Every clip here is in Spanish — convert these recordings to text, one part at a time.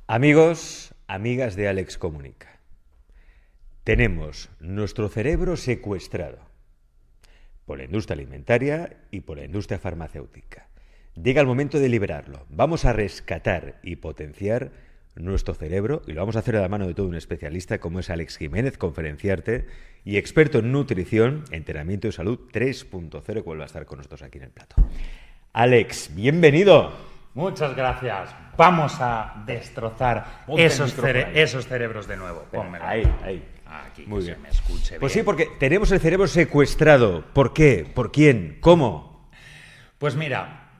Amigos, amigas de Alex Comunica, tenemos nuestro cerebro secuestrado por la industria alimentaria y por la industria farmacéutica. Llega el momento de liberarlo. Vamos a rescatar y potenciar nuestro cerebro y lo vamos a hacer de la mano de todo un especialista como es Alex Jiménez, conferenciante y experto en nutrición, entrenamiento y salud 3.0, que vuelve a estar con nosotros aquí en el plato. Alex, bienvenido. Muchas gracias. Vamos a destrozar esos cerebros de nuevo. Pónmelo. Ahí. Aquí, muy que bien. se me escuche bien. Pues sí, porque tenemos el cerebro secuestrado. ¿Por qué? ¿Por quién? ¿Cómo? Pues mira,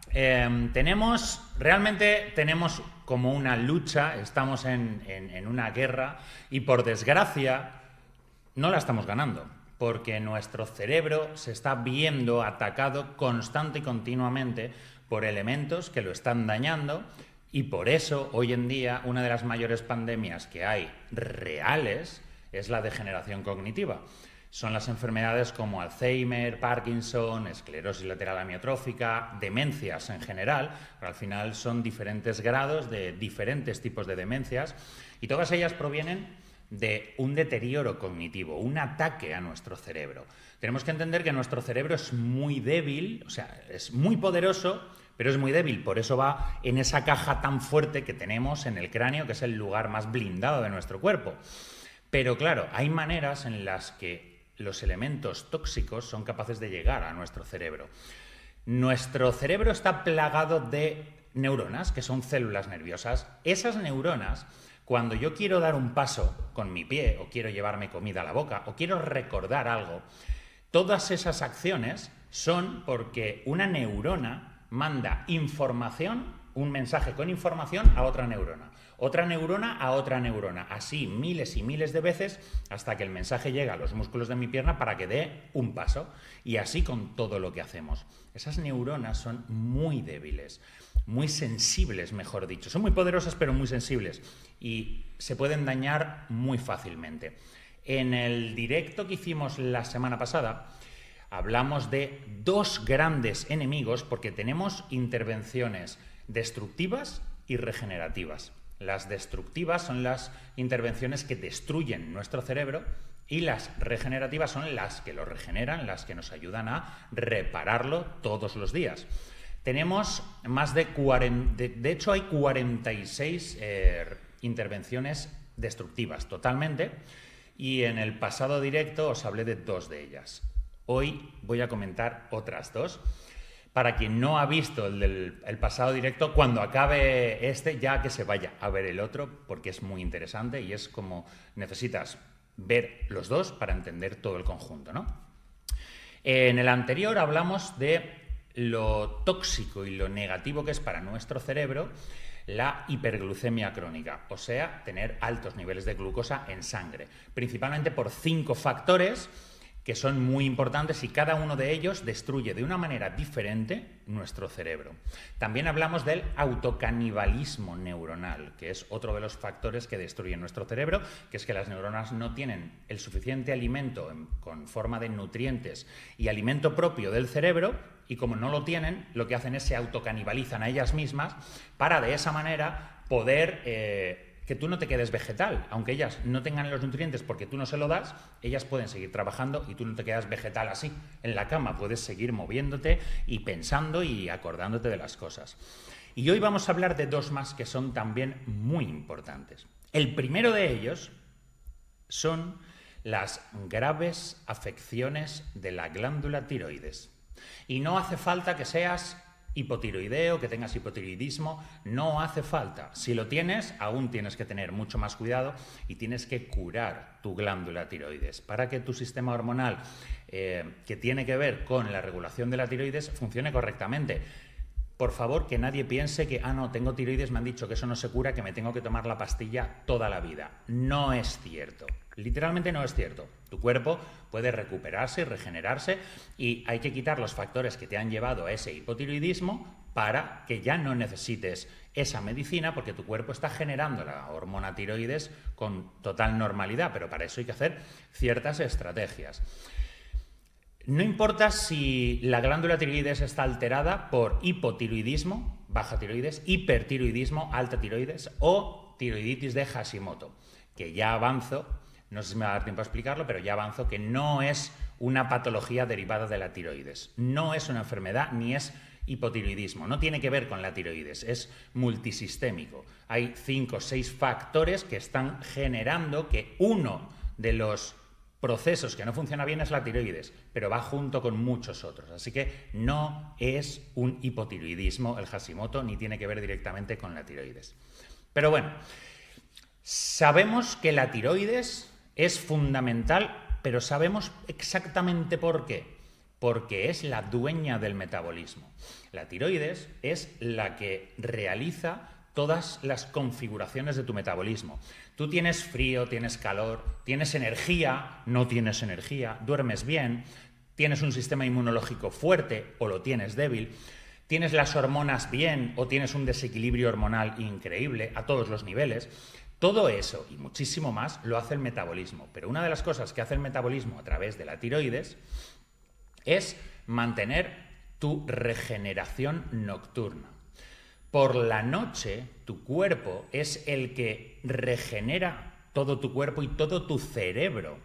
realmente tenemos como una lucha, estamos en una guerra y por desgracia no la estamos ganando, porque nuestro cerebro se está viendo atacado constante y continuamente por elementos que lo están dañando y por eso hoy en día una de las mayores pandemias que hay reales es la degeneración cognitiva. Son las enfermedades como Alzheimer, Parkinson, esclerosis lateral amiotrófica, demencias en general, pero al final son diferentes grados de diferentes tipos de demencias y todas ellas provienen de un deterioro cognitivo, un ataque a nuestro cerebro. Tenemos que entender que nuestro cerebro es muy débil, o sea, es muy poderoso, pero es muy débil. Por eso va en esa caja tan fuerte que tenemos en el cráneo, que es el lugar más blindado de nuestro cuerpo. Pero claro, hay maneras en las que los elementos tóxicos son capaces de llegar a nuestro cerebro. Nuestro cerebro está plagado de neuronas, que son células nerviosas. Esas neuronas, cuando yo quiero dar un paso con mi pie, o quiero llevarme comida a la boca, o quiero recordar algo, todas esas acciones son porque una neurona manda información, un mensaje con información a otra neurona a otra neurona, así miles y miles de veces hasta que el mensaje llega a los músculos de mi pierna para que dé un paso. Y así con todo lo que hacemos. Esas neuronas son muy débiles, muy sensibles, mejor dicho. Son muy poderosas pero muy sensibles y se pueden dañar muy fácilmente. En el directo que hicimos la semana pasada hablamos de dos grandes enemigos porque tenemos intervenciones destructivas y regenerativas. Las destructivas son las intervenciones que destruyen nuestro cerebro y las regenerativas son las que lo regeneran, las que nos ayudan a repararlo todos los días. Tenemos más de 40, de hecho hay 46 intervenciones destructivas totalmente y en el pasado directo os hablé de dos de ellas. Hoy voy a comentar otras dos. Para quien no ha visto el pasado directo, cuando acabe este, ya que se vaya a ver el otro, porque es muy interesante y es como necesitas ver los dos para entender todo el conjunto, ¿no? En el anterior hablamos de lo tóxico y lo negativo que es para nuestro cerebro la hiperglucemia crónica, o sea, tener altos niveles de glucosa en sangre, principalmente por 5 factores que son muy importantes y cada uno de ellos destruye de una manera diferente nuestro cerebro. También hablamos del autocanibalismo neuronal, que es otro de los factores que destruyen nuestro cerebro, que es que las neuronas no tienen el suficiente alimento con forma de nutrientes y alimento propio del cerebro, y como no lo tienen, lo que hacen es se autocanibalizan a ellas mismas para de esa manera poder que tú no te quedes vegetal. Aunque ellas no tengan los nutrientes porque tú no se lo das, ellas pueden seguir trabajando y tú no te quedas vegetal así en la cama. Puedes seguir moviéndote y pensando y acordándote de las cosas. Y hoy vamos a hablar de dos más que son también muy importantes. El primero de ellos son las graves afecciones de la glándula tiroides. Y no hace falta que seas hipotiroideo, que tengas hipotiroidismo, no hace falta. Si lo tienes, aún tienes que tener mucho más cuidado y tienes que curar tu glándula tiroides para que tu sistema hormonal, que tiene que ver con la regulación de la tiroides, funcione correctamente. Por favor, que nadie piense que, no, tengo tiroides, me han dicho que eso no se cura, que me tengo que tomar la pastilla toda la vida. No es cierto. Literalmente no es cierto. Tu cuerpo puede recuperarse y regenerarse y hay que quitar los factores que te han llevado a ese hipotiroidismo para que ya no necesites esa medicina porque tu cuerpo está generando la hormona tiroides con total normalidad, pero para eso hay que hacer ciertas estrategias. No importa si la glándula tiroides está alterada por hipotiroidismo, baja tiroides, hipertiroidismo, alta tiroides, o tiroiditis de Hashimoto, que ya avanzo, no sé si me va a dar tiempo a explicarlo, pero ya avanzo que no es una patología derivada de la tiroides. No es una enfermedad ni es hipotiroidismo. No tiene que ver con la tiroides, es multisistémico. Hay 5 o 6 factores que están generando que uno de los procesos que no funciona bien es la tiroides, pero va junto con muchos otros. Así que no es un hipotiroidismo el Hashimoto, ni tiene que ver directamente con la tiroides. Pero bueno, sabemos que la tiroides es fundamental, pero sabemos exactamente por qué. Porque es la dueña del metabolismo. La tiroides es la que realiza todas las configuraciones de tu metabolismo. Tú tienes frío, tienes calor, tienes energía, no tienes energía, duermes bien, tienes un sistema inmunológico fuerte o lo tienes débil, tienes las hormonas bien o tienes un desequilibrio hormonal increíble a todos los niveles. Todo eso y muchísimo más lo hace el metabolismo. Pero una de las cosas que hace el metabolismo a través de la tiroides es mantener tu regeneración nocturna. Por la noche, tu cuerpo es el que regenera todo tu cuerpo y todo tu cerebro.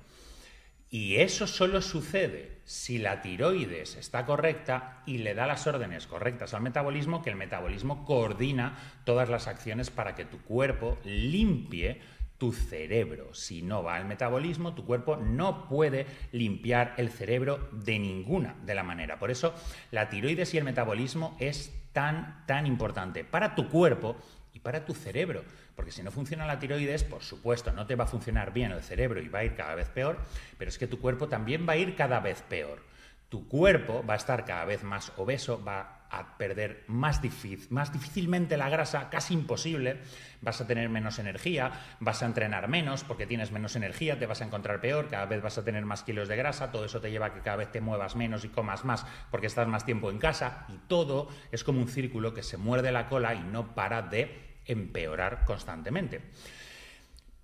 Y eso solo sucede si la tiroides está correcta y le da las órdenes correctas al metabolismo, que el metabolismo coordina todas las acciones para que tu cuerpo limpie tu cerebro. Si no va al metabolismo, tu cuerpo no puede limpiar el cerebro de ninguna de la manera. Por eso la tiroides y el metabolismo es tan importante para tu cuerpo y para tu cerebro. Porque si no funciona la tiroides, por supuesto, no te va a funcionar bien el cerebro y va a ir cada vez peor, pero es que tu cuerpo también va a ir cada vez peor. Tu cuerpo va a estar cada vez más obeso, va a perder más difícilmente la grasa, casi imposible, vas a tener menos energía, vas a entrenar menos porque tienes menos energía, te vas a encontrar peor, cada vez vas a tener más kilos de grasa, todo eso te lleva a que cada vez te muevas menos y comas más porque estás más tiempo en casa y todo es como un círculo que se muerde la cola y no para de empeorar constantemente.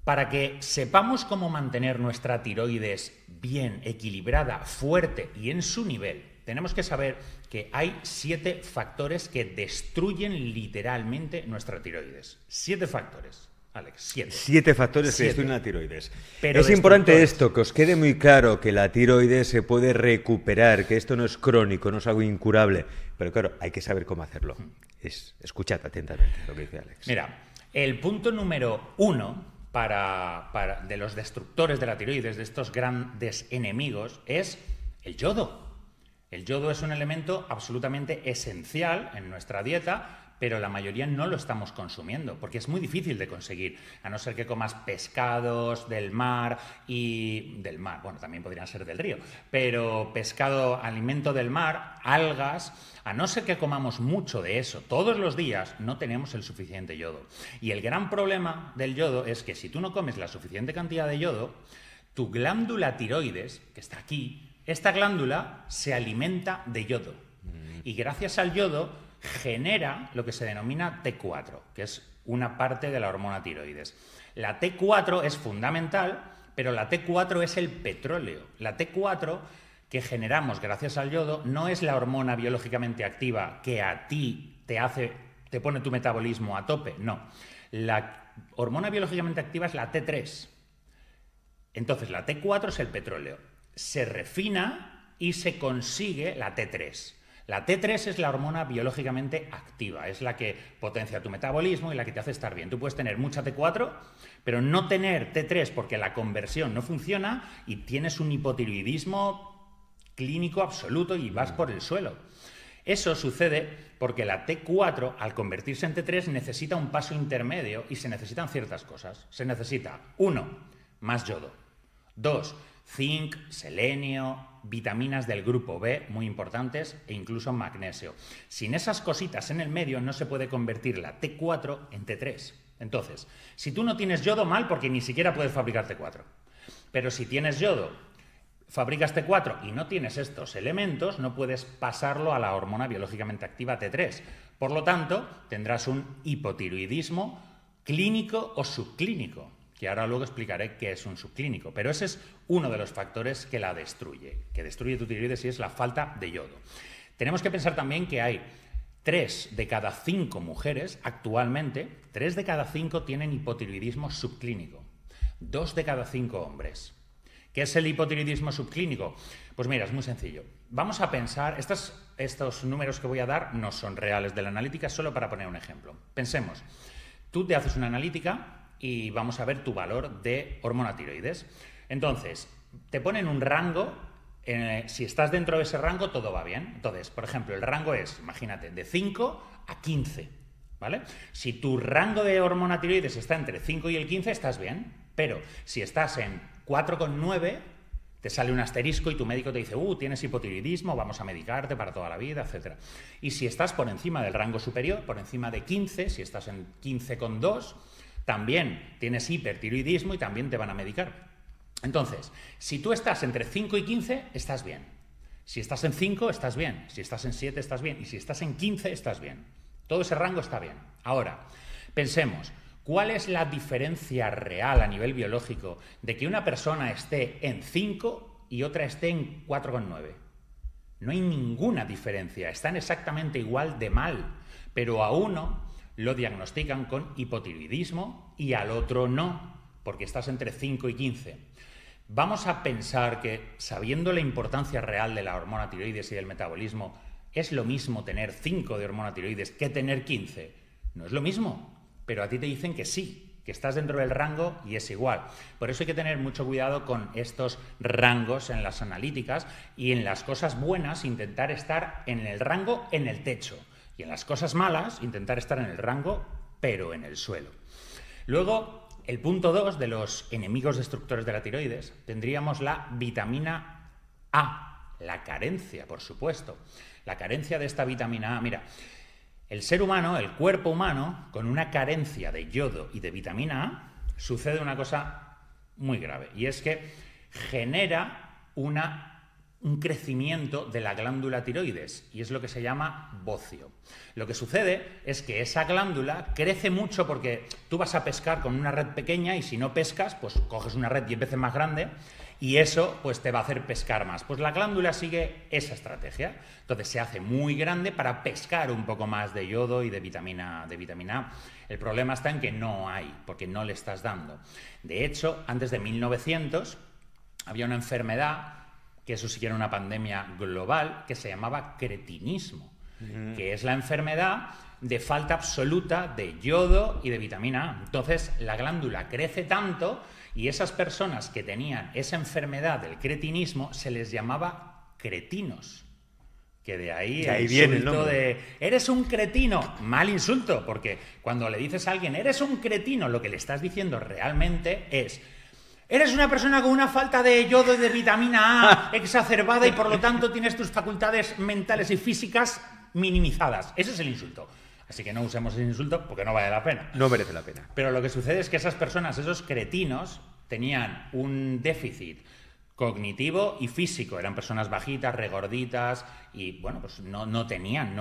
Para que sepamos cómo mantener nuestra tiroides bien, equilibrada, fuerte y en su nivel, tenemos que saber que hay 7 factores que destruyen literalmente nuestra tiroides. 7 factores, Alex, 7. 7 factores que destruyen la tiroides. Pero es importante esto, que os quede muy claro que la tiroides se puede recuperar, que esto no es crónico, no es algo incurable. Pero claro, hay que saber cómo hacerlo. Escuchad atentamente lo que dice Alex. Mira, el punto número 1 de los destructores de la tiroides, de estos grandes enemigos, es el yodo. El yodo es un elemento absolutamente esencial en nuestra dieta, pero la mayoría no lo estamos consumiendo, porque es muy difícil de conseguir, a no ser que comas pescados del mar bueno, también podrían ser del río, pero pescado, alimento del mar, algas, a no ser que comamos mucho de eso todos los días, no tenemos el suficiente yodo. Y el gran problema del yodo es que si tú no comes la suficiente cantidad de yodo, tu glándula tiroides, que está aquí, esta glándula se alimenta de yodo. Y gracias al yodo genera lo que se denomina T4, que es una parte de la hormona tiroides. La T4 es fundamental, pero la T4 es el petróleo. La T4 que generamos gracias al yodo no es la hormona biológicamente activa que a ti te pone tu metabolismo a tope, no. La hormona biológicamente activa es la T3. Entonces la T4 es el petróleo. Se refina y se consigue la T3. La T3 es la hormona biológicamente activa, es la que potencia tu metabolismo y la que te hace estar bien. Tú puedes tener mucha T4, pero no tener T3 porque la conversión no funciona y tienes un hipotiroidismo clínico absoluto y vas por el suelo. Eso sucede porque la T4, al convertirse en T3, necesita un paso intermedio y se necesitan ciertas cosas. Se necesita, 1, más yodo. 2, zinc, selenio, vitaminas del grupo B, muy importantes, e incluso magnesio. Sin esas cositas en el medio no se puede convertir la T4 en T3. Entonces, si tú no tienes yodo, mal, porque ni siquiera puedes fabricar T4. Pero si tienes yodo, fabricas T4 y no tienes estos elementos, no puedes pasarlo a la hormona biológicamente activa T3. Por lo tanto, tendrás un hipotiroidismo clínico o subclínico, que ahora luego explicaré qué es un subclínico, pero ese es uno de los factores que la destruye, que destruye tu tiroides y es la falta de yodo. Tenemos que pensar también que hay 3 de cada 5 mujeres, actualmente, 3 de cada 5 tienen hipotiroidismo subclínico. 2 de cada 5 hombres. ¿Qué es el hipotiroidismo subclínico? Pues mira, es muy sencillo. Vamos a pensar, estos números que voy a dar no son reales de la analítica, solo para poner un ejemplo. Pensemos, tú te haces una analítica y vamos a ver tu valor de hormona tiroides. Entonces, te ponen un rango. Si estás dentro de ese rango, todo va bien. Entonces, por ejemplo, el rango es, imagínate, de 5 a 15, ¿vale? Si tu rango de hormona tiroides está entre 5 y el 15, estás bien. Pero si estás en 4,9, te sale un asterisco y tu médico te dice, tienes hipotiroidismo, vamos a medicarte para toda la vida, etc. Y si estás por encima del rango superior, por encima de 15, si estás en 15,2, también tienes hipertiroidismo y también te van a medicar. Entonces, si tú estás entre 5 y 15, estás bien. Si estás en 5, estás bien. Si estás en 7, estás bien. Y si estás en 15, estás bien. Todo ese rango está bien. Ahora, pensemos, ¿cuál es la diferencia real a nivel biológico de que una persona esté en 5 y otra esté en 4,9? No hay ninguna diferencia. Están exactamente igual de mal. Pero a uno lo diagnostican con hipotiroidismo y al otro no, porque estás entre 5 y 15. Vamos a pensar que, sabiendo la importancia real de la hormona tiroides y del metabolismo, ¿es lo mismo tener 5 de hormona tiroides que tener 15? No es lo mismo, pero a ti te dicen que sí, que estás dentro del rango y es igual. Por eso hay que tener mucho cuidado con estos rangos en las analíticas y en las cosas buenas intentar estar en el rango, en el techo. Y en las cosas malas intentar estar en el rango, pero en el suelo. Luego, el punto 2 de los enemigos destructores de la tiroides, tendríamos la vitamina A, la carencia, por supuesto. La carencia de esta vitamina A, mira, el ser humano, el cuerpo humano, con una carencia de yodo y de vitamina A, sucede una cosa muy grave, y es que genera un crecimiento de la glándula tiroides, y es lo que se llama bocio. Lo que sucede es que esa glándula crece mucho porque tú vas a pescar con una red pequeña y si no pescas, pues coges una red 10 veces más grande y eso pues te va a hacer pescar más. Pues la glándula sigue esa estrategia. Entonces se hace muy grande para pescar un poco más de yodo y de vitamina A. El problema está en que no hay, porque no le estás dando. De hecho, antes de 1900 había una enfermedad, que eso sí que era una pandemia global, que se llamaba cretinismo, que es la enfermedad de falta absoluta de yodo y de vitamina A. Entonces, la glándula crece tanto y esas personas que tenían esa enfermedad del cretinismo se les llamaba cretinos. Que de ahí el viene insulto el nombre. de «eres un cretino». Mal insulto, porque cuando le dices a alguien «eres un cretino», lo que le estás diciendo realmente es «eres una persona con una falta de yodo y de vitamina A exacerbada y por lo tanto tienes tus facultades mentales y físicas minimizadas». Ese es el insulto. Así que no usemos ese insulto porque no vale la pena. No merece la pena. Pero lo que sucede es que esas personas, esos cretinos, tenían un déficit cognitivo y físico. Eran personas bajitas, regorditas y, bueno, pues no tenían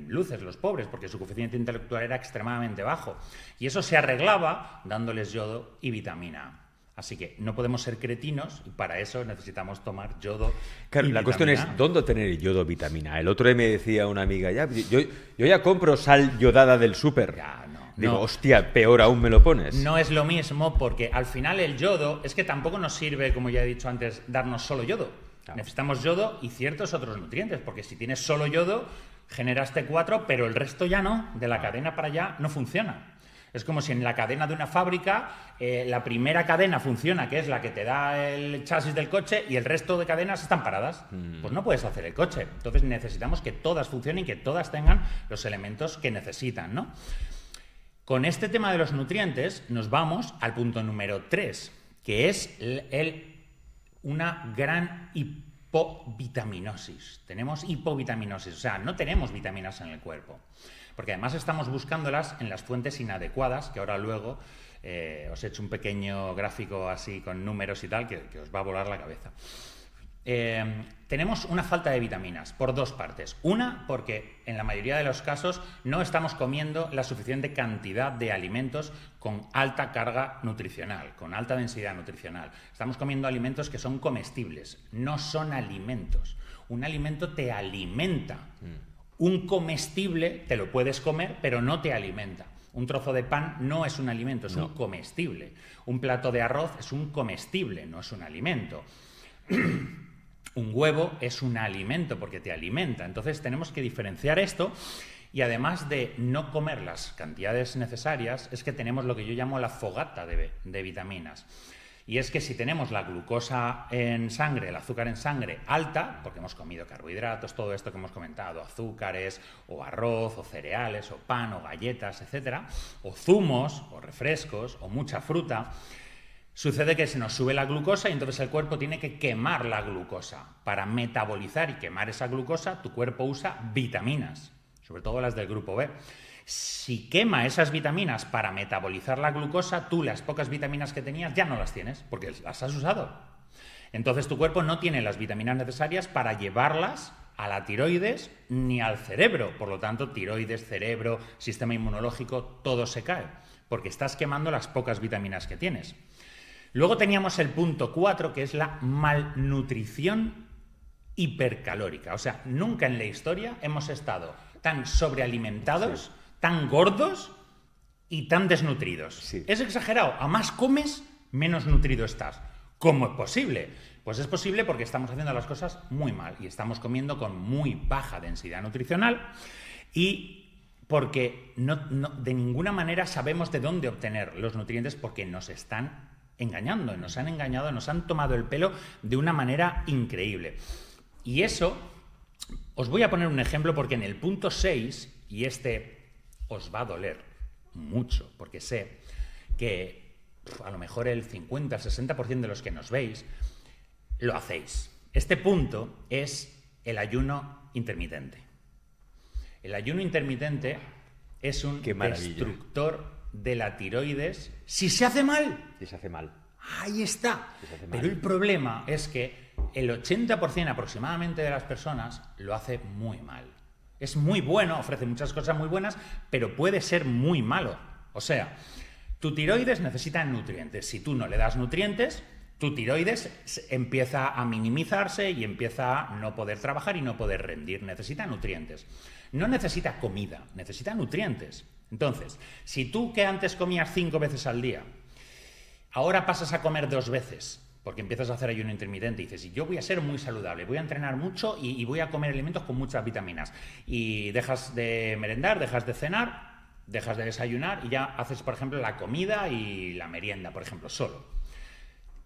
luces los pobres porque su coeficiente intelectual era extremadamente bajo. Y eso se arreglaba dándoles yodo y vitamina A. Así que no podemos ser cretinos y para eso necesitamos tomar yodo. Claro, y la cuestión vitamina es A. dónde tener yodo vitamina A. El otro día me decía una amiga, yo ya compro sal yodada del súper. Ya, no. Digo, No. hostia, peor aún me lo pones. No es lo mismo porque al final el yodo es que tampoco nos sirve, como ya he dicho antes, darnos solo yodo. Claro. Necesitamos yodo y ciertos otros nutrientes, porque si tienes solo yodo, generas T4, pero el resto ya no, de la cadena para allá no funciona. Es como si en la cadena de una fábrica la primera cadena funciona, que es la que te da el chasis del coche, y el resto de cadenas están paradas. Pues no puedes hacer el coche. Entonces necesitamos que todas funcionen y que todas tengan los elementos que necesitan, ¿no? Con este tema de los nutrientes nos vamos al punto número 3, que es una gran hipovitaminosis. Tenemos hipovitaminosis, o sea, no tenemos vitaminas en el cuerpo. Porque además estamos buscándolas en las fuentes inadecuadas, que ahora luego os he hecho un pequeño gráfico así con números y tal, que os va a volar la cabeza. tenemos una falta de vitaminas por dos partes. Una, porque en la mayoría de los casos no estamos comiendo la suficiente cantidad de alimentos con alta carga nutricional, con alta densidad nutricional. Estamos comiendo alimentos que son comestibles, no son alimentos. Un alimento te alimenta. Un comestible te lo puedes comer, pero no te alimenta. Un trozo de pan no es un alimento, es un comestible. Un plato de arroz es un comestible, no es un alimento. Un huevo es un alimento porque te alimenta. Entonces tenemos que diferenciar esto y además de no comer las cantidades necesarias, es que tenemos lo que yo llamo la fogata de vitaminas. Y es que si tenemos la glucosa en sangre, el azúcar en sangre alta, porque hemos comido carbohidratos, todo esto que hemos comentado, azúcares, o arroz, o cereales, o pan, o galletas, etcétera, o zumos, o refrescos, o mucha fruta, sucede que se nos sube la glucosa y entonces el cuerpo tiene que quemar la glucosa. Para metabolizar y quemar esa glucosa, tu cuerpo usa vitaminas, sobre todo las del grupo B. Si quema esas vitaminas para metabolizar la glucosa, tú las pocas vitaminas que tenías ya no las tienes, porque las has usado. Entonces tu cuerpo no tiene las vitaminas necesarias para llevarlas a la tiroides ni al cerebro. Por lo tanto, tiroides, cerebro, sistema inmunológico, todo se cae, porque estás quemando las pocas vitaminas que tienes. Luego teníamos el punto 4, que es la malnutrición hipercalórica. O sea, nunca en la historia hemos estado tan sobrealimentados, tan gordos y tan desnutridos. Sí. Es exagerado. A más comes, menos nutrido estás. ¿Cómo es posible? Pues es posible porque estamos haciendo las cosas muy mal y estamos comiendo con muy baja densidad nutricional y porque de ninguna manera sabemos de dónde obtener los nutrientes porque nos están engañando, nos han engañado, nos han tomado el pelo de una manera increíble. Y eso, os voy a poner un ejemplo porque en el punto 6, y este os va a doler mucho, porque sé que a lo mejor el 50-60% de los que nos veis lo hacéis. Este punto es el ayuno intermitente. El ayuno intermitente es un destructor de la tiroides si se hace mal. Si se hace mal. Ahí está. Si se hace mal. Pero el problema es que el 80% aproximadamente de las personas lo hace muy mal. Es muy bueno, ofrece muchas cosas muy buenas, pero puede ser muy malo. O sea, tu tiroides necesita nutrientes. Si tú no le das nutrientes, tu tiroides empieza a minimizarse y empieza a no poder trabajar y no poder rendir. Necesita nutrientes. No necesita comida, necesita nutrientes. Entonces, si tú que antes comías 5 veces al día, ahora pasas a comer 2 veces, porque empiezas a hacer ayuno intermitente y dices, yo voy a ser muy saludable, voy a entrenar mucho y voy a comer alimentos con muchas vitaminas. Y dejas de merendar, dejas de cenar, dejas de desayunar y ya haces, por ejemplo, la comida y la merienda, por ejemplo, solo.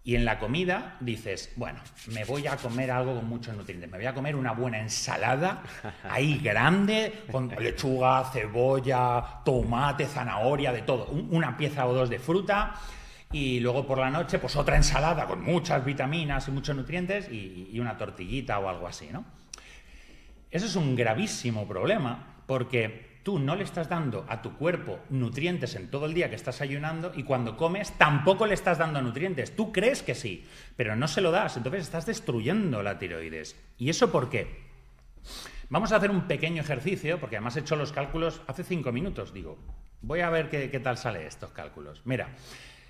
Y en la comida dices, bueno, me voy a comer algo con muchos nutrientes, me voy a comer una buena ensalada ahí grande, con lechuga, cebolla, tomate, zanahoria, de todo, una pieza o dos de fruta, y luego por la noche pues otra ensalada con muchas vitaminas y muchos nutrientes y una tortillita o algo así, ¿no? Eso es un gravísimo problema porque tú no le estás dando a tu cuerpo nutrientes en todo el día que estás ayunando y cuando comes tampoco le estás dando nutrientes. Tú crees que sí, pero no se lo das, entonces estás destruyendo la tiroides. ¿Y eso por qué? Vamos a hacer un pequeño ejercicio, porque además he hecho los cálculos hace 5 minutos, digo, voy a ver qué tal sale estos cálculos. Mira,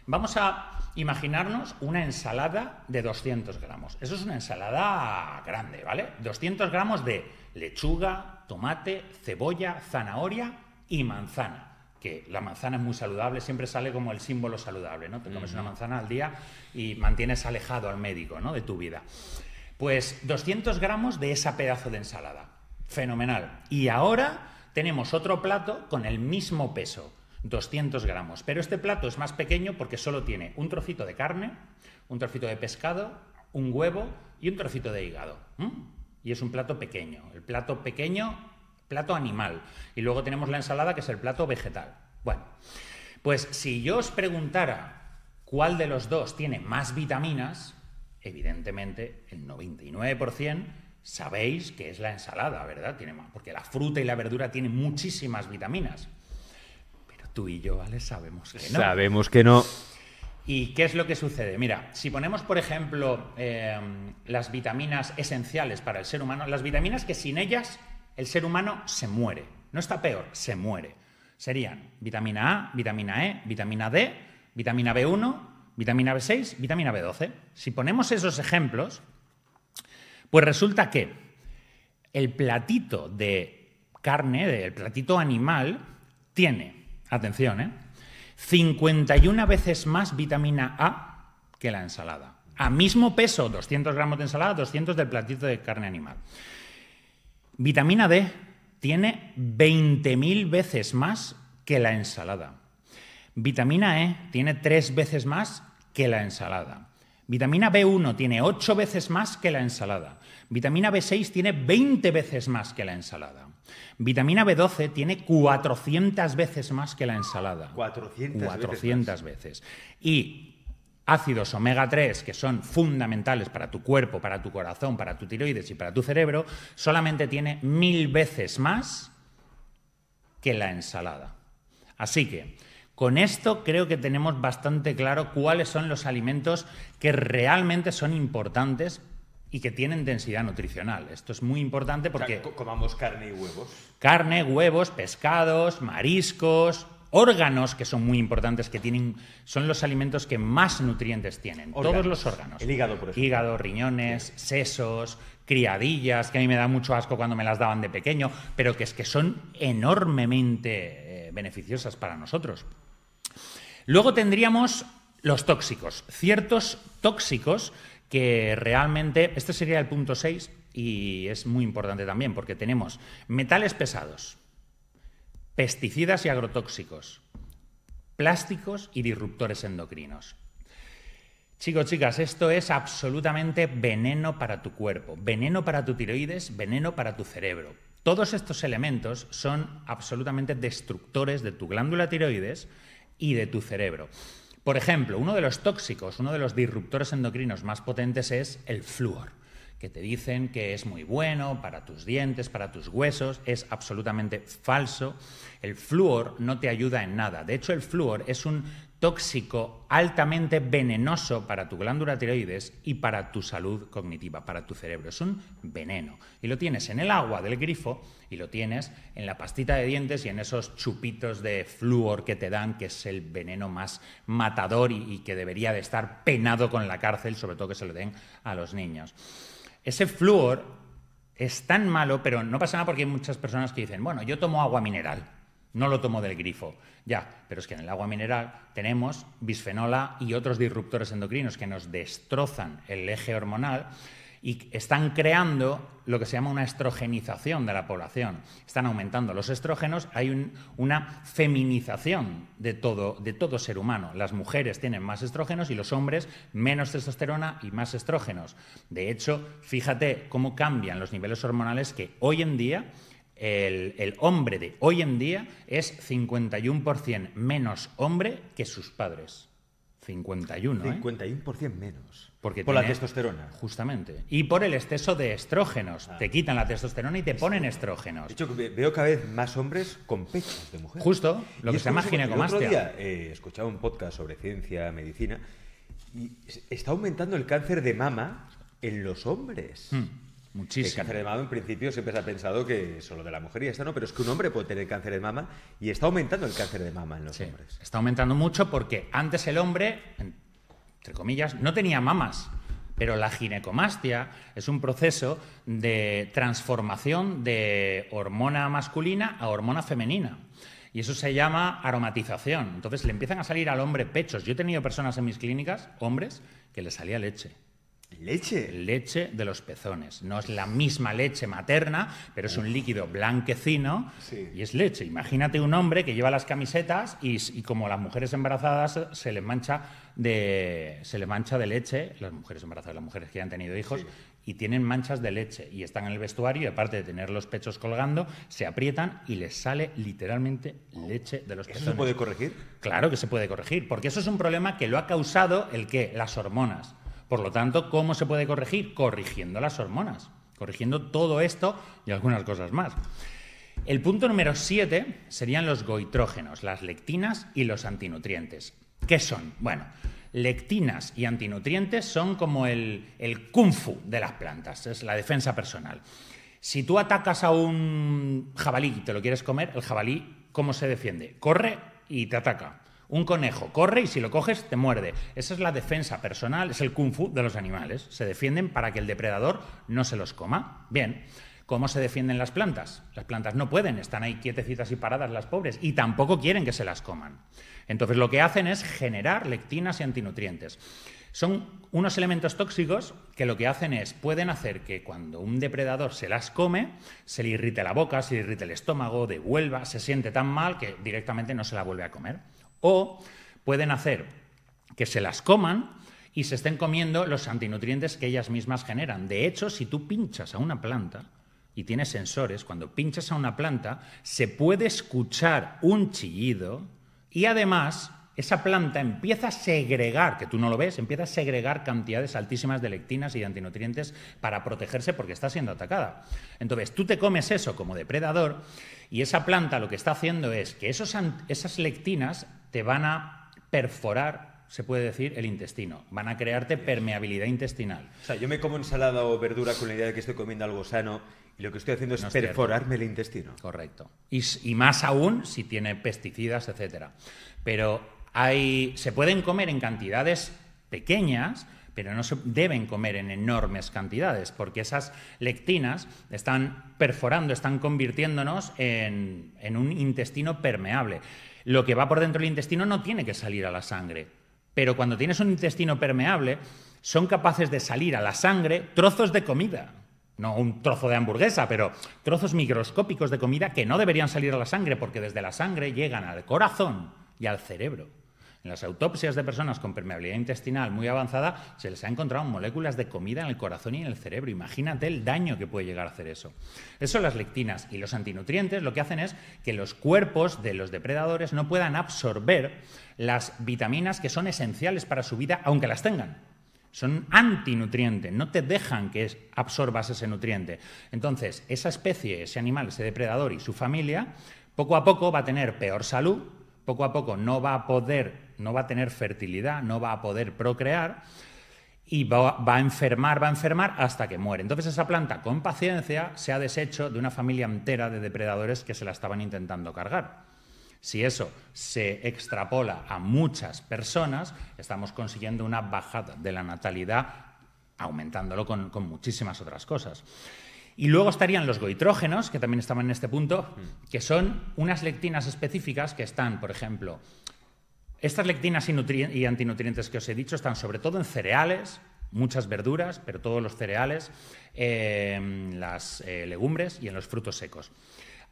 vamos a imaginarnos una ensalada de 200 gramos. Eso es una ensalada grande, ¿vale? 200 gramos de lechuga, tomate, cebolla, zanahoria y manzana. Que la manzana es muy saludable, siempre sale como el símbolo saludable, ¿no? Te comes una manzana al día y mantienes alejado al médico, ¿no? De tu vida. Pues 200 gramos de esa pedazo de ensalada. Fenomenal. Y ahora tenemos otro plato con el mismo peso. 200 gramos. Pero este plato es más pequeño porque solo tiene un trocito de carne, un trocito de pescado, un huevo y un trocito de hígado. Y es un plato pequeño. El plato pequeño, plato animal. Y luego tenemos la ensalada, que es el plato vegetal. Bueno, pues si yo os preguntara cuál de los dos tiene más vitaminas, evidentemente el 99% sabéis que es la ensalada, ¿verdad? Tiene más, porque la fruta y la verdura tienen muchísimas vitaminas. Tú y yo, ¿vale? Sabemos que no. Sabemos que no. ¿Y qué es lo que sucede? Mira, si ponemos, por ejemplo, las vitaminas esenciales para el ser humano, las vitaminas que sin ellas el ser humano se muere. No está peor, se muere. Serían vitamina A, vitamina E, vitamina D, vitamina B1, vitamina B6, vitamina B12. Si ponemos esos ejemplos, pues resulta que el platito de carne, el platito animal, tiene, atención, 51 veces más vitamina A que la ensalada. A mismo peso, 200 gramos de ensalada, 200 del platito de carne animal. Vitamina D tiene 20.000 veces más que la ensalada. Vitamina E tiene 3 veces más que la ensalada. Vitamina B1 tiene 8 veces más que la ensalada. Vitamina B6 tiene 20 veces más que la ensalada. Vitamina B12 tiene 400 veces más que la ensalada. 400 veces. Y ácidos omega 3, que son fundamentales para tu cuerpo, para tu corazón, para tu tiroides y para tu cerebro, solamente tiene 1000 veces más que la ensalada. Así que, con esto creo que tenemos bastante claro cuáles son los alimentos que realmente son importantes y que tienen densidad nutricional. Esto es muy importante porque... O sea, comamos carne y huevos. Carne, huevos, pescados, mariscos, órganos, que son muy importantes, son los alimentos que más nutrientes tienen. Órganos. Todos los órganos. El hígado, por ejemplo. Hígado, riñones, sesos, criadillas, que a mí me da mucho asco cuando me las daban de pequeño, pero que son enormemente beneficiosas para nosotros. Luego tendríamos los tóxicos. Ciertos tóxicos que realmente, este sería el punto 6 y es muy importante también porque tenemos metales pesados, pesticidas y agrotóxicos, plásticos y disruptores endocrinos. Chicos, chicas, esto es absolutamente veneno para tu cuerpo, veneno para tu tiroides, veneno para tu cerebro. Todos estos elementos son absolutamente destructores de tu glándula tiroides y de tu cerebro. Por ejemplo, uno de los tóxicos, uno de los disruptores endocrinos más potentes es el flúor, que te dicen que es muy bueno para tus dientes, para tus huesos. Es absolutamente falso. El flúor no te ayuda en nada. De hecho, el flúor es un tóxico altamente venenoso para tu glándula tiroides y para tu salud cognitiva, para tu cerebro. Es un veneno. Y lo tienes en el agua del grifo y lo tienes en la pastita de dientes y en esos chupitos de flúor que te dan, que es el veneno más matador y que debería de estar penado con la cárcel, sobre todo que se lo den a los niños. Ese flúor es tan malo, pero no pasa nada porque hay muchas personas que dicen, bueno, yo tomo agua mineral, no lo tomo del grifo. Ya, pero es que en el agua mineral tenemos bisfenol A y otros disruptores endocrinos que nos destrozan el eje hormonal y están creando lo que se llama una estrogenización de la población. Están aumentando los estrógenos, hay una feminización de todo ser humano. Las mujeres tienen más estrógenos y los hombres menos testosterona y más estrógenos. De hecho, fíjate cómo cambian los niveles hormonales, que hoy en día el hombre de hoy en día es 51% menos hombre que sus padres. 51, 51% menos. Porque por la testosterona. Justamente. Y por el exceso de estrógenos. Te quitan la testosterona y te ponen estrógenos. De hecho, veo cada vez más hombres con pechos de mujer. Justo, lo que se llama ginecomastia. El otro día escuchaba un podcast sobre ciencia, medicina, y está aumentando el cáncer de mama en los hombres. Muchísimo. El cáncer de mama, en principio, siempre se ha pensado que solo de la mujer y esta no, pero es que un hombre puede tener cáncer de mama y está aumentando el cáncer de mama en los hombres. Está aumentando mucho porque antes el hombre, entre comillas, no tenía mamas, pero la ginecomastia es un proceso de transformación de hormona masculina a hormona femenina. Y eso se llama aromatización. Entonces le empiezan a salir al hombre pechos. Yo he tenido personas en mis clínicas, hombres, que les salía leche. ¿Leche? Leche de los pezones. No es la misma leche materna, pero es un líquido blanquecino y es leche. Imagínate un hombre que lleva las camisetas y como las mujeres embarazadas se les mancha de leche, las mujeres embarazadas, las mujeres que ya han tenido hijos, y tienen manchas de leche y están en el vestuario y aparte de tener los pechos colgando, se aprietan y les sale literalmente leche de los pezones. ¿Eso se puede corregir? Claro que se puede corregir, porque eso es un problema que lo ha causado las hormonas. Por lo tanto, ¿cómo se puede corregir? Corrigiendo las hormonas, corrigiendo todo esto y algunas cosas más. El punto número 7 serían los goitrógenos, las lectinas y los antinutrientes. ¿Qué son? Bueno, lectinas y antinutrientes son como el kung fu de las plantas, es la defensa personal. Si tú atacas a un jabalí y te lo quieres comer, el jabalí, ¿cómo se defiende? Corre y te ataca. Un conejo corre y si lo coges te muerde. Esa es la defensa personal, es el kung fu de los animales. Se defienden para que el depredador no se los coma. Bien, ¿cómo se defienden las plantas? Las plantas no pueden, están ahí quietecitas y paradas las pobres y tampoco quieren que se las coman. Entonces lo que hacen es generar lectinas y antinutrientes. Son unos elementos tóxicos que lo que hacen es, pueden hacer que cuando un depredador se las come, se le irrite la boca, se le irrite el estómago, devuelva, se siente tan mal que directamente no se la vuelve a comer. O pueden hacer que se las coman y se estén comiendo los antinutrientes que ellas mismas generan. De hecho, si tú pinchas a una planta y tienes sensores, cuando pinchas a una planta se puede escuchar un chillido y además esa planta empieza a segregar, que tú no lo ves, empieza a segregar cantidades altísimas de lectinas y de antinutrientes para protegerse porque está siendo atacada. Entonces, tú te comes eso como depredador y esa planta lo que está haciendo es que esas lectinas te van a perforar, se puede decir, el intestino. Van a crearte permeabilidad intestinal. O sea, yo me como ensalada o verdura con la idea de que estoy comiendo algo sano y lo que estoy haciendo es perforarme el intestino. Correcto. Y más aún si tiene pesticidas, etcétera. Pero se pueden comer en cantidades pequeñas, pero no se deben comer en enormes cantidades, porque esas lectinas están perforando, están convirtiéndonos en un intestino permeable. Lo que va por dentro del intestino no tiene que salir a la sangre, pero cuando tienes un intestino permeable, son capaces de salir a la sangre trozos de comida. No un trozo de hamburguesa, pero trozos microscópicos de comida que no deberían salir a la sangre, porque desde la sangre llegan al corazón y al cerebro. En las autopsias de personas con permeabilidad intestinal muy avanzada se les ha encontrado moléculas de comida en el corazón y en el cerebro. Imagínate el daño que puede llegar a hacer eso. Eso son las lectinas y los antinutrientes lo que hacen es que los cuerpos de los depredadores no puedan absorber las vitaminas que son esenciales para su vida, aunque las tengan. Son antinutrientes, no te dejan que absorbas ese nutriente. Entonces, esa especie, ese animal, ese depredador y su familia, poco a poco va a tener peor salud, poco a poco no va a tener fertilidad, no va a poder procrear y va a enfermar hasta que muere. Entonces esa planta, con paciencia, se ha deshecho de una familia entera de depredadores que se la estaban intentando cargar. Si eso se extrapola a muchas personas, estamos consiguiendo una bajada de la natalidad, aumentándolo con muchísimas otras cosas. Y luego estarían los goitrógenos, que también estaban en este punto, que son unas lectinas específicas que están, por ejemplo, estas lectinas y antinutrientes que os he dicho están sobre todo en cereales, muchas verduras, pero todos los cereales, las legumbres y en los frutos secos.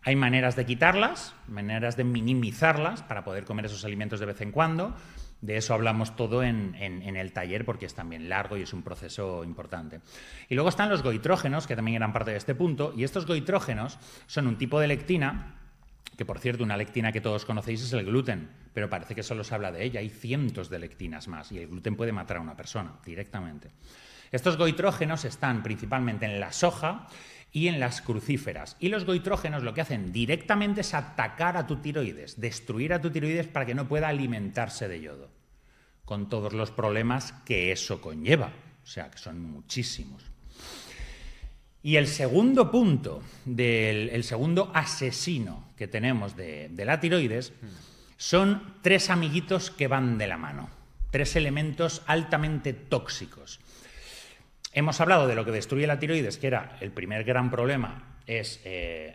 Hay maneras de quitarlas, maneras de minimizarlas para poder comer esos alimentos de vez en cuando. De eso hablamos todo en el taller porque es también largo y es un proceso importante. Y luego están los goitrógenos, que también eran parte de este punto, y estos goitrógenos son un tipo de lectina, que por cierto, una lectina que todos conocéis es el gluten, pero parece que solo se habla de ella, hay cientos de lectinas más, y el gluten puede matar a una persona directamente. Estos goitrógenos están principalmente en la soja y en las crucíferas. Y los goitrógenos lo que hacen directamente es atacar a tu tiroides, destruir a tu tiroides para que no pueda alimentarse de yodo, con todos los problemas que eso conlleva, o sea, que son muchísimos. Y el segundo punto, el segundo asesino que tenemos de la tiroides, son tres amiguitos que van de la mano, tres elementos altamente tóxicos. Hemos hablado de lo que destruye la tiroides, que era el primer gran problema, es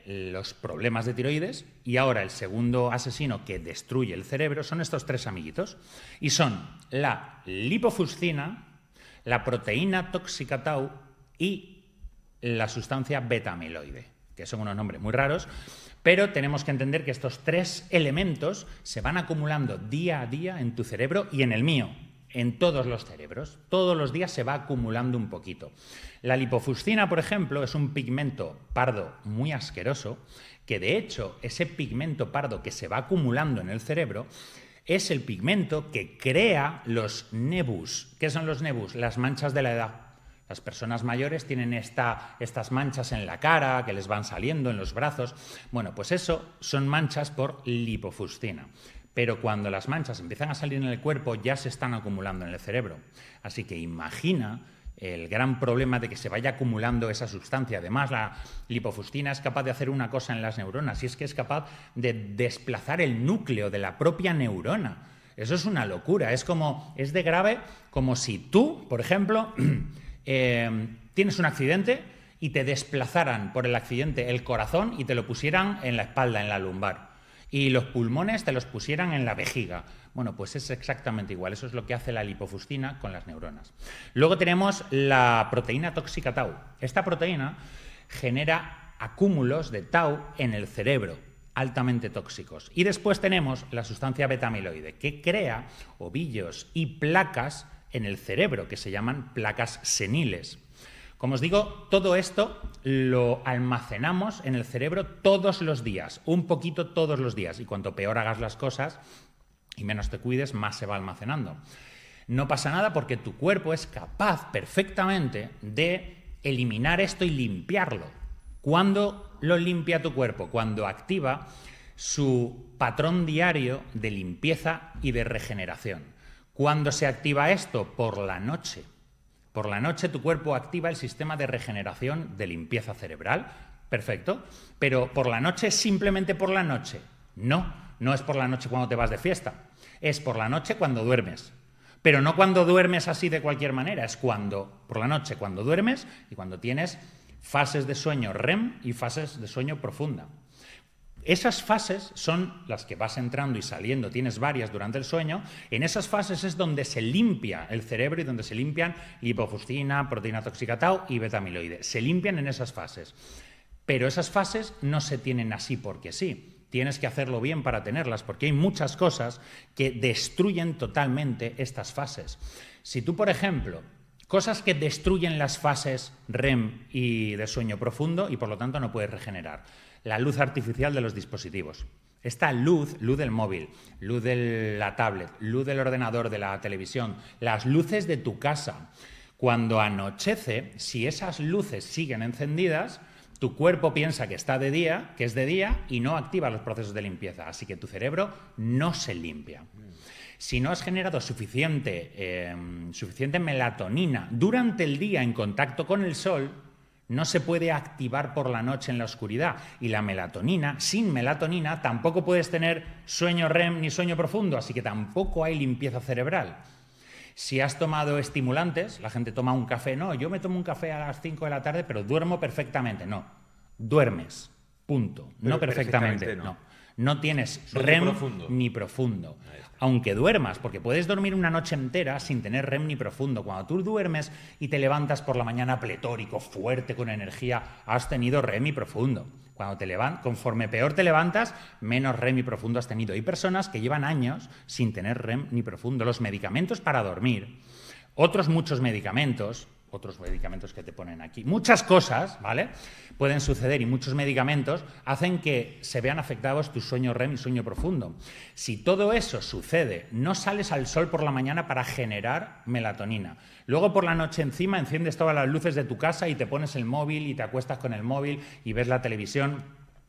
los problemas de tiroides, y ahora el segundo asesino que destruye el cerebro son estos tres amiguitos, y son la lipofuscina, la proteína tóxica tau y la sustancia beta-amiloide, que son unos nombres muy raros, pero tenemos que entender que estos tres elementos se van acumulando día a día en tu cerebro y en el mío. En todos los cerebros. Todos los días se va acumulando un poquito. La lipofuscina, por ejemplo, es un pigmento pardo muy asqueroso, que de hecho ese pigmento pardo que se va acumulando en el cerebro es el pigmento que crea los nebus. ¿Qué son los nebus? Las manchas de la edad. Las personas mayores tienen estas manchas en la cara que les van saliendo en los brazos. Bueno, pues eso son manchas por lipofuscina. pero cuando las manchas empiezan a salir en el cuerpo ya se están acumulando en el cerebro. Así que imagina el gran problema de que se vaya acumulando esa sustancia. Además, la lipofuscina es capaz de hacer una cosa en las neuronas, y es que es capaz de desplazar el núcleo de la propia neurona. Eso es una locura. Es de grave como si tú, por ejemplo, tienes un accidente y te desplazaran por el accidente el corazón y te lo pusieran en la espalda, en la lumbar. Y los pulmones te los pusieran en la vejiga. Bueno, pues es exactamente igual. Eso es lo que hace la lipofuscina con las neuronas. Luego tenemos la proteína tóxica tau. Esta proteína genera acúmulos de tau en el cerebro, altamente tóxicos. Y después tenemos la sustancia beta-amiloide, que crea ovillos y placas en el cerebro, que se llaman placas seniles. Como os digo, todo esto lo almacenamos en el cerebro todos los días, un poquito todos los días, y cuanto peor hagas las cosas y menos te cuides, más se va almacenando. No pasa nada porque tu cuerpo es capaz perfectamente de eliminar esto y limpiarlo. ¿Cuándo lo limpia tu cuerpo? Cuando activa su patrón diario de limpieza y de regeneración. ¿Cuándo se activa esto? Por la noche. Por la noche tu cuerpo activa el sistema de regeneración de limpieza cerebral. Perfecto. Pero por la noche, simplemente por la noche. No es por la noche cuando te vas de fiesta. Es por la noche cuando duermes. Pero no cuando duermes así de cualquier manera. Es por la noche cuando duermes y cuando tienes fases de sueño REM y fases de sueño profunda. Esas fases son las que vas entrando y saliendo, tienes varias durante el sueño. En esas fases es donde se limpia el cerebro y donde se limpian lipofuscina, proteína tóxica tau y beta-amiloide. Se limpian en esas fases. Pero esas fases no se tienen así porque sí. Tienes que hacerlo bien para tenerlas, porque hay muchas cosas que destruyen totalmente estas fases. Si tú, por ejemplo, cosas que destruyen las fases REM y de sueño profundo y por lo tanto no puedes regenerar. La luz artificial de los dispositivos. Esta luz del móvil, luz de la tablet, luz del ordenador, de la televisión, las luces de tu casa. Cuando anochece, si esas luces siguen encendidas, tu cuerpo piensa que está de día, que es de día, y no activa los procesos de limpieza. Así que tu cerebro no se limpia. Si no has generado suficiente melatonina durante el día en contacto con el sol, no se puede activar por la noche en la oscuridad. Y la melatonina, sin melatonina, tampoco puedes tener sueño REM ni sueño profundo, así que tampoco hay limpieza cerebral. Si has tomado estimulantes, la gente toma un café, no, yo me tomo un café a las 5 de la tarde, pero duermo perfectamente. No, duermes, punto. Pero no perfectamente, no. No tienes REM ni profundo. Aunque duermas, porque puedes dormir una noche entera sin tener REM ni profundo. Cuando tú duermes y te levantas por la mañana pletórico, fuerte, con energía, has tenido REM y profundo. Cuando conforme peor te levantas, menos REM y profundo has tenido. Hay personas que llevan años sin tener REM ni profundo. Los medicamentos para dormir, muchos medicamentos que te ponen aquí, muchas cosas, ¿vale?, pueden suceder, y muchos medicamentos hacen que se vean afectados tu sueño REM y sueño profundo. Si todo eso sucede, no sales al sol por la mañana para generar melatonina. Luego por la noche encima enciendes todas las luces de tu casa y te pones el móvil y te acuestas con el móvil y ves la televisión.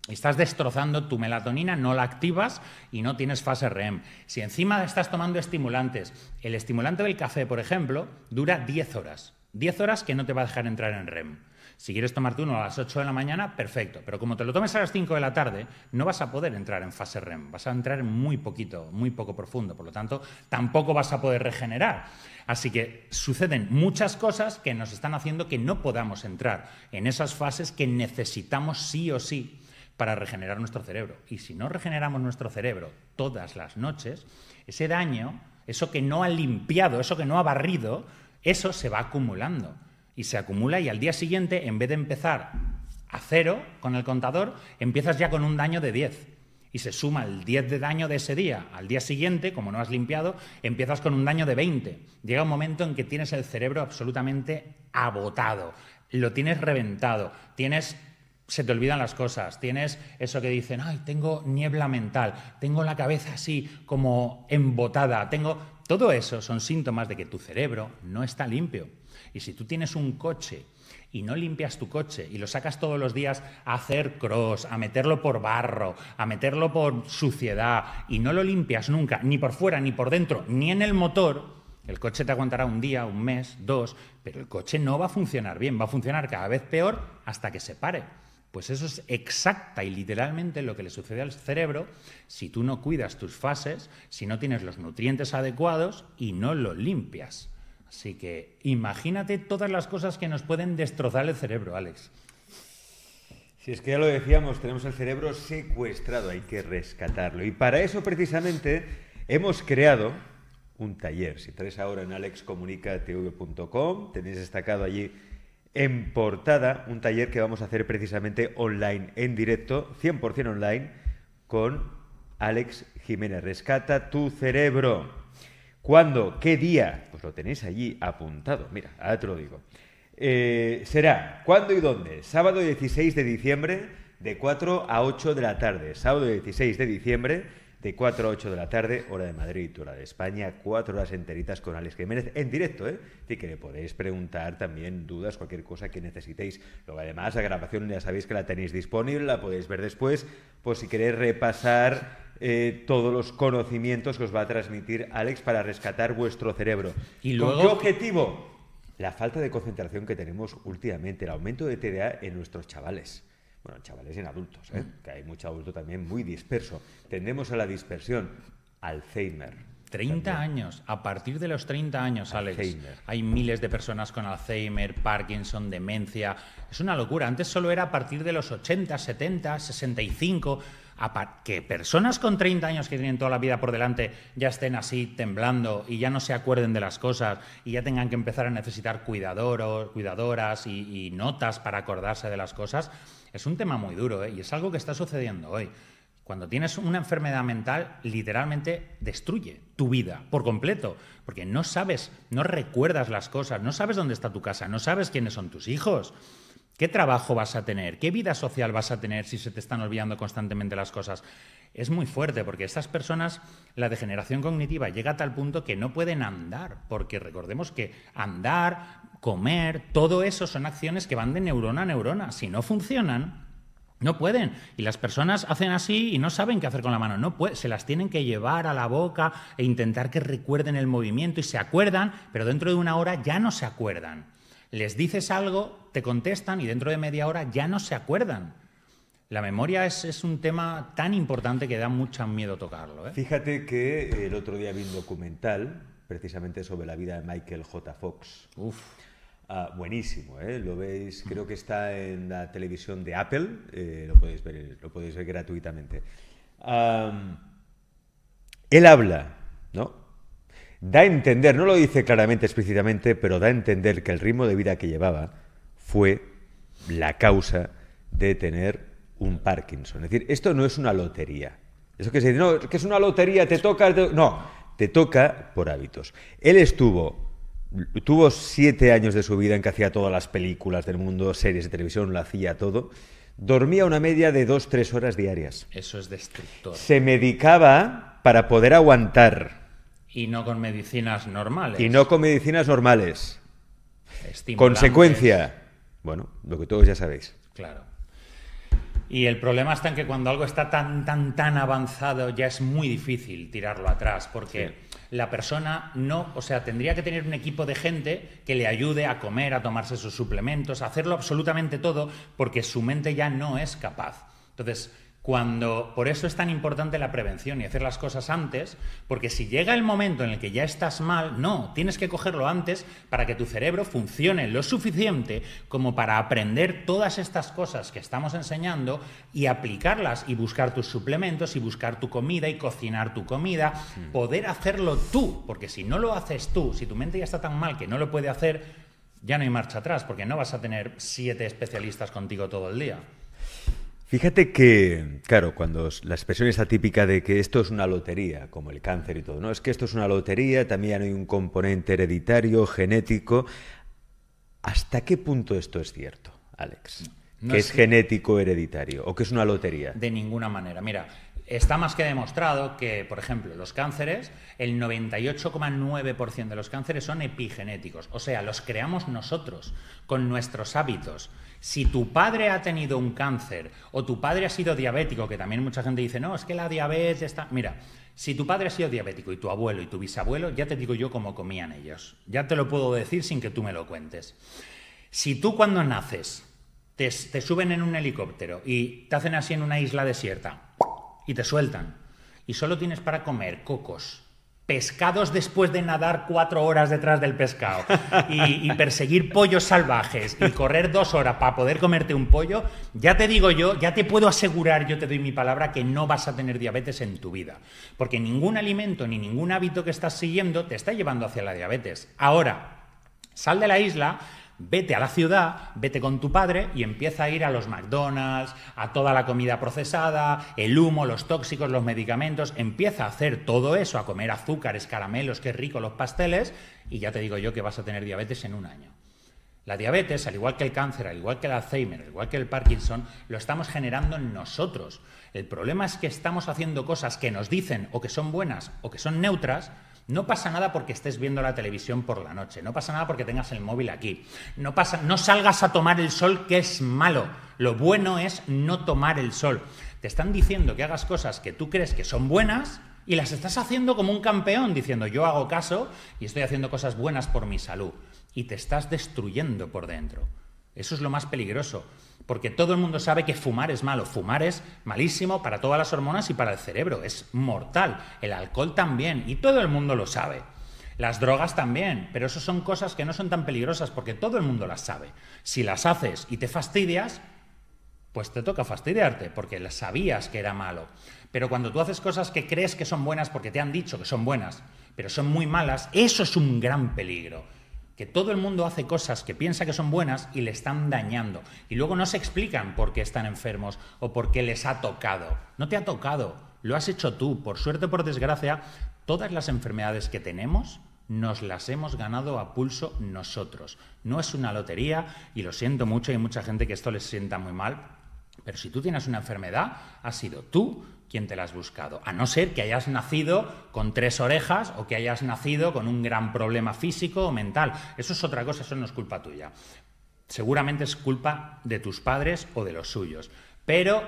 Estás destrozando tu melatonina, no la activas y no tienes fase REM. Si encima estás tomando estimulantes, el estimulante del café, por ejemplo, dura 10 horas. 10 horas que no te va a dejar entrar en REM. Si quieres tomarte uno a las 8 de la mañana, perfecto. Pero como te lo tomes a las 5 de la tarde, no vas a poder entrar en fase REM. Vas a entrar en muy poco profundo. Por lo tanto, tampoco vas a poder regenerar. Así que suceden muchas cosas que nos están haciendo que no podamos entrar en esas fases que necesitamos sí o sí para regenerar nuestro cerebro. Y si no regeneramos nuestro cerebro todas las noches, ese daño, eso que no ha limpiado, eso que no ha barrido, eso se va acumulando. Y se acumula y al día siguiente, en vez de empezar a 0 con el contador, empiezas ya con un daño de 10. Y se suma el 10 de daño de ese día. Al día siguiente, como no has limpiado, empiezas con un daño de 20. Llega un momento en que tienes el cerebro absolutamente agotado. Lo tienes reventado. Se te olvidan las cosas. Tienes eso que dicen, ay, tengo niebla mental. Tengo la cabeza así como embotada. Todo eso son síntomas de que tu cerebro no está limpio. Y si tú tienes un coche y no limpias tu coche y lo sacas todos los días a hacer cross, a meterlo por barro, a meterlo por suciedad y no lo limpias nunca, ni por fuera, ni por dentro, ni en el motor, el coche te aguantará un día, un mes, 2, pero el coche no va a funcionar bien, va a funcionar cada vez peor hasta que se pare. Pues eso es exacta y literalmente lo que le sucede al cerebro si tú no cuidas tus fases, si no tienes los nutrientes adecuados y no lo limpias. Así que imagínate todas las cosas que nos pueden destrozar el cerebro, Alex. Si es que ya lo decíamos, tenemos el cerebro secuestrado, hay que rescatarlo. Y para eso precisamente hemos creado un taller. Si entráis ahora en alexcomunicatv.com, tenéis destacado allí en portada un taller que vamos a hacer precisamente online, en directo, 100% online, con Alex Jiménez. Rescata tu cerebro. ¿Cuándo? ¿Qué día? Pues lo tenéis allí apuntado. Mira, ahora te lo digo. Será, ¿cuándo y dónde? Sábado 16 de diciembre, de 4 a 8 de la tarde. Sábado 16 de diciembre, de 4 a 8 de la tarde, hora de Madrid, hora de España, 4 horas enteritas con Alex Jiménez en directo, ¿eh? Así que le podéis preguntar también dudas, cualquier cosa que necesitéis. Luego, además, la grabación ya sabéis que la tenéis disponible, la podéis ver después, por si queréis repasar todos los conocimientos que os va a transmitir Alex para rescatar vuestro cerebro. ¿Y luego ¿Con qué objetivo? La falta de concentración que tenemos últimamente, el aumento de TDA en nuestros chavales. Bueno, chavales y en adultos, que hay mucho adulto también muy disperso. Tendemos a la dispersión. Alzheimer. 30 años. A partir de los 30 años, Alex, Alzheimer. hay miles de personas con Alzheimer, Parkinson, demencia. Es una locura. Antes solo era a partir de los 80, 70, 65. Que personas con 30 años que tienen toda la vida por delante ya estén así temblando y ya no se acuerden de las cosas y ya tengan que empezar a necesitar cuidadoras y notas para acordarse de las cosas, es un tema muy duro, y es algo que está sucediendo hoy. Cuando tienes una enfermedad mental, literalmente destruye tu vida por completo, porque no sabes, no recuerdas las cosas, no sabes dónde está tu casa, no sabes quiénes son tus hijos. ¿Qué trabajo vas a tener? ¿Qué vida social vas a tener si se te están olvidando constantemente las cosas? Es muy fuerte porque estas personas, la degeneración cognitiva llega a tal punto que no pueden andar, porque recordemos que andar, comer, todo eso son acciones que van de neurona a neurona. Si no funcionan, no pueden. Y las personas hacen así y no saben qué hacer con la mano. No se las tienen que llevar a la boca e intentar que recuerden el movimiento y se acuerdan, pero dentro de una hora ya no se acuerdan. Les dices algo, te contestan y dentro de media hora ya no se acuerdan. La memoria es un tema tan importante que da mucho miedo tocarlo, ¿eh? Fíjate que el otro día vi un documental precisamente sobre la vida de Michael J. Fox. Buenísimo, ¿eh? Lo veis, creo que está en la televisión de Apple, lo podéis ver gratuitamente. Él habla, ¿no? Da a entender, no lo dice claramente, explícitamente, pero da a entender que el ritmo de vida que llevaba fue la causa de tener un Parkinson. Es decir, esto no es una lotería. Eso que se dice, no, que es una lotería, te toca... No, te toca por hábitos. Él tuvo 7 años de su vida en que hacía todas las películas del mundo, series de televisión, lo hacía todo. Dormía una media de 2-3 horas diarias. Eso es destructor. Se medicaba para poder aguantar. Y no con medicinas normales. Consecuencia, bueno, lo que todos ya sabéis. Claro. Y el problema está en que cuando algo está tan avanzado ya es muy difícil tirarlo atrás, porque la persona tendría que tener un equipo de gente que le ayude a comer, a tomarse sus suplementos, a hacerlo absolutamente todo, porque su mente ya no es capaz. Entonces, por eso es tan importante la prevención y hacer las cosas antes, porque si llega el momento en el que ya estás mal, tienes que cogerlo antes para que tu cerebro funcione lo suficiente como para aprender todas estas cosas que estamos enseñando y aplicarlas y buscar tus suplementos y buscar tu comida y cocinar tu comida, poder hacerlo tú, porque si no lo haces tú, si tu mente ya está tan mal que no lo puede hacer, ya no hay marcha atrás, porque no vas a tener 7 especialistas contigo todo el día. Fíjate que, claro, cuando la expresión es atípica de que esto es una lotería, como el cáncer y todo, ¿no? Es que esto es una lotería, también hay un componente hereditario, genético. ¿Hasta qué punto esto es cierto, Alex? ¿Que es genético hereditario o que es una lotería? De ninguna manera. Mira, está más que demostrado que, por ejemplo, los cánceres, el 98,9% de los cánceres son epigenéticos, o sea, los creamos nosotros con nuestros hábitos. Si tu padre ha tenido un cáncer o tu padre ha sido diabético, que también mucha gente dice, no, es que la diabetes está... Mira, si tu padre ha sido diabético y tu abuelo y tu bisabuelo, ya te digo yo cómo comían ellos. Ya te lo puedo decir sin que tú me lo cuentes. Si tú cuando naces te suben en un helicóptero y te hacen así en una isla desierta y te sueltan y solo tienes para comer cocos, pescados después de nadar 4 horas detrás del pescado y perseguir pollos salvajes y correr 2 horas para poder comerte un pollo, ya te digo yo, ya te puedo asegurar, yo te doy mi palabra, que no vas a tener diabetes en tu vida. Porque ningún alimento ni ningún hábito que estás siguiendo te está llevando hacia la diabetes. Ahora, sal de la isla, vete a la ciudad, vete con tu padre y empieza a ir a los McDonald's, a toda la comida procesada, el humo, los tóxicos, los medicamentos. Empieza a hacer todo eso, a comer azúcares, caramelos, qué rico los pasteles, y ya te digo yo que vas a tener diabetes en un año. La diabetes, al igual que el cáncer, al igual que el Alzheimer, al igual que el Parkinson, lo estamos generando en nosotros. El problema es que estamos haciendo cosas que nos dicen o que son buenas o que son neutras. No pasa nada porque estés viendo la televisión por la noche, no pasa nada porque tengas el móvil aquí, no salgas a tomar el sol, que es malo. Lo bueno es no tomar el sol. Te están diciendo que hagas cosas que tú crees que son buenas y las estás haciendo como un campeón, diciendo yo hago caso y estoy haciendo cosas buenas por mi salud. Y te estás destruyendo por dentro. Eso es lo más peligroso, porque todo el mundo sabe que fumar es malo. Fumar es malísimo para todas las hormonas y para el cerebro, es mortal. El alcohol también, y todo el mundo lo sabe. Las drogas también, pero eso son cosas que no son tan peligrosas porque todo el mundo las sabe. Si las haces y te fastidias, pues te toca fastidiarte, porque las sabías que era malo. Pero cuando tú haces cosas que crees que son buenas porque te han dicho que son buenas, pero son muy malas, eso es un gran peligro. Que todo el mundo hace cosas que piensa que son buenas y le están dañando. Y luego no se explican por qué están enfermos o por qué les ha tocado. No te ha tocado, lo has hecho tú. Por suerte o por desgracia, todas las enfermedades que tenemos nos las hemos ganado a pulso nosotros. No es una lotería, y lo siento mucho, hay mucha gente que esto les sienta muy mal, pero si tú tienes una enfermedad, has sido tú quien te la has buscado, a no ser que hayas nacido con 3 orejas o que hayas nacido con un gran problema físico o mental. Eso es otra cosa, eso no es culpa tuya. Seguramente es culpa de tus padres o de los suyos. Pero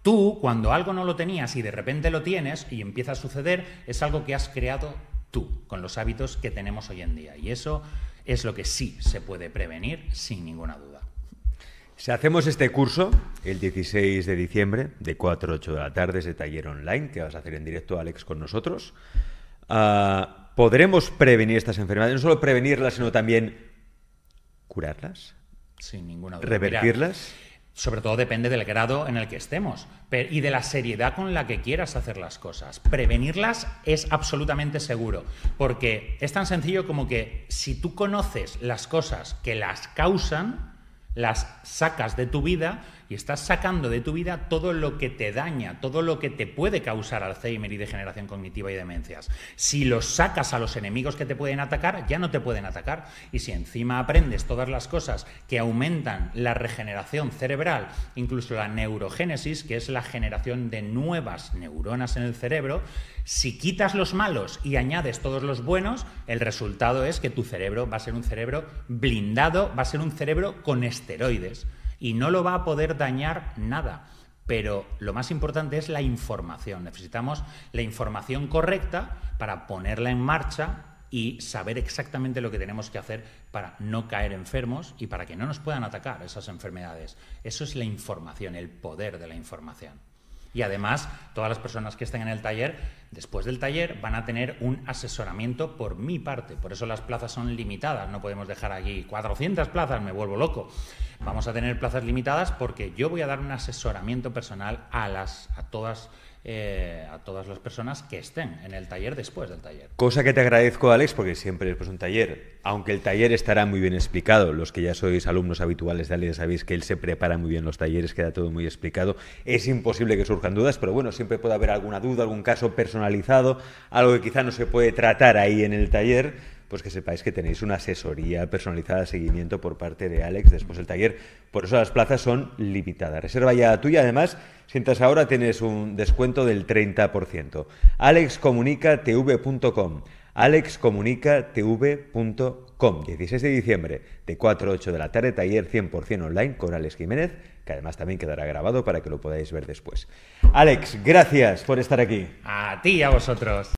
tú, cuando algo no lo tenías y de repente lo tienes y empieza a suceder, es algo que has creado tú, con los hábitos que tenemos hoy en día. Y eso es lo que sí se puede prevenir sin ninguna duda. Si hacemos este curso el 16 de diciembre, de 4 a 8 de la tarde, ese taller online que vas a hacer en directo, Alex, con nosotros, ¿podremos prevenir estas enfermedades? No solo prevenirlas, sino también curarlas. Sin ninguna duda. ¿Revertirlas? Mira, sobre todo depende del grado en el que estemos y de la seriedad con la que quieras hacer las cosas. Prevenirlas es absolutamente seguro, porque es tan sencillo como que si tú conoces las cosas que las causan, las sacas de tu vida y estás sacando de tu vida todo lo que te daña, todo lo que te puede causar Alzheimer y degeneración cognitiva y demencias. Si los sacas a los enemigos que te pueden atacar, ya no te pueden atacar. Y si encima aprendes todas las cosas que aumentan la regeneración cerebral, incluso la neurogénesis, que es la generación de nuevas neuronas en el cerebro, si quitas los malos y añades todos los buenos, el resultado es que tu cerebro va a ser un cerebro blindado, va a ser un cerebro con esteroides y no lo va a poder dañar nada. Pero lo más importante es la información. Necesitamos la información correcta para ponerla en marcha y saber exactamente lo que tenemos que hacer para no caer enfermos y para que no nos puedan atacar esas enfermedades. Eso es la información, el poder de la información. Y además, todas las personas que estén en el taller, después del taller, van a tener un asesoramiento por mi parte. Por eso las plazas son limitadas. No podemos dejar allí 400 plazas, me vuelvo loco. Vamos a tener plazas limitadas porque yo voy a dar un asesoramiento personal a todas las personas que estén en el taller después del taller. Cosa que te agradezco, Alex, porque siempre después de un taller, aunque el taller estará muy bien explicado, los que ya sois alumnos habituales de Alex sabéis que él se prepara muy bien los talleres, queda todo muy explicado, es imposible que surjan dudas, pero bueno, siempre puede haber alguna duda, algún caso personalizado, algo que quizá no se puede tratar ahí en el taller, pues que sepáis que tenéis una asesoría personalizada de seguimiento por parte de Alex después del taller. Por eso las plazas son limitadas. Reserva ya tuya. Además, si entras ahora tienes un descuento del 30%. alexcomunicatv.com alexcomunicatv.com 16 de diciembre, de 4 a 8 de la tarde, taller 100% online con Alex Jiménez, que además también quedará grabado para que lo podáis ver después. Alex, gracias por estar aquí. A ti y a vosotros.